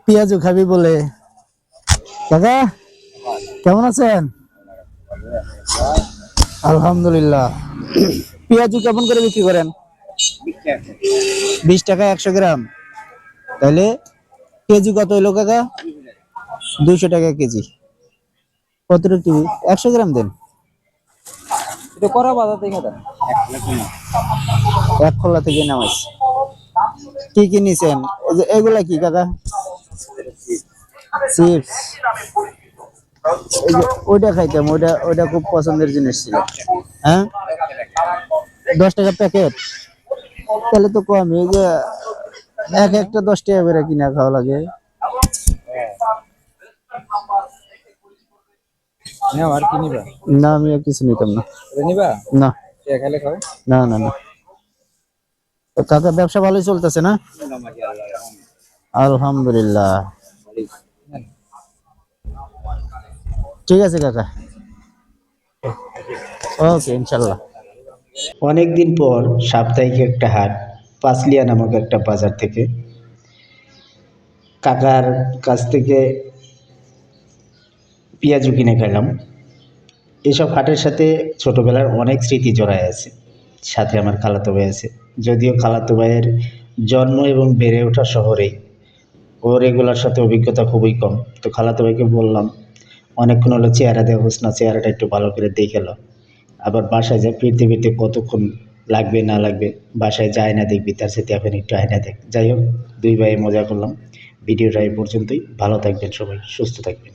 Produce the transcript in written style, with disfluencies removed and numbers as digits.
পেঁয়াজু খাবি বলে। কাকা কেমন আছেন? আলহামদুলিল্লাহ। পেঁয়াজু কেমন করে বিক্রি করেন? 20 টাকা 100 গ্রাম। তাহলে কেজি কত হইলো কাকা? 200 টাকা কেজি। কতটুকু টিভি? 100 গ্রাম দেন। এটা করা বাজার থেকে দেন। এক খোলা থেকে নামাইছে। কি কি নিছেন? এগুলা কি কাকা? চিপস। ওইটা খাইতাম, ওইটা ওইটা খুব পছন্দের জিনিস ছিল। হ্যাঁ, 10 টাকা প্যাকেট। তাহলে তো কম, এই যে এক একটা 10 টাকা করে কিনা খাওয়া লাগে। নাও আর কি নিবা? না, আমি আর কিছু নিতাম না। এটা নিবা? না কে খেলে খাও? না না না। তো কাকা ব্যবসা ভালোই চলতেছে না? আলহামদুলিল্লাহ। ঠিক আছে কাকা, ওকে ইনশাল্লাহ। অনেকদিন পর সাপ্তাহিক একটা হাট, পাঁচলিয়া নামক একটা বাজার থেকে কাকার কাছ থেকে পেঁয়াজু কিনে খেলাম। এসব হাটের সাথে ছোটবেলার অনেক স্মৃতি জড়ায় আছে। সাথে আমার খালাতো ভাই আছে, যদিও খালাতো ভাইয়ের জন্ম এবং বেড়ে ওঠা শহরেই, ওর এগুলোর সাথে অভিজ্ঞতা খুবই কম। তো খালাতো ভাইকে বললাম, অনেকক্ষণ হলো চেহারা দেখোস না, চেহারাটা একটু ভালো করে দেখে লো। আবার বাসায় যা ফিরতে ফিরতে কতক্ষণ লাগবে না লাগবে, বাসায় যায় না দেখবি, তার সাথে এখন একটু আয়না দেখ। যাই হোক, দুই ভাই মজা করলাম। ভিডিওটা এই পর্যন্তই। ভালো থাকবেন সবাই, সুস্থ থাকবেন।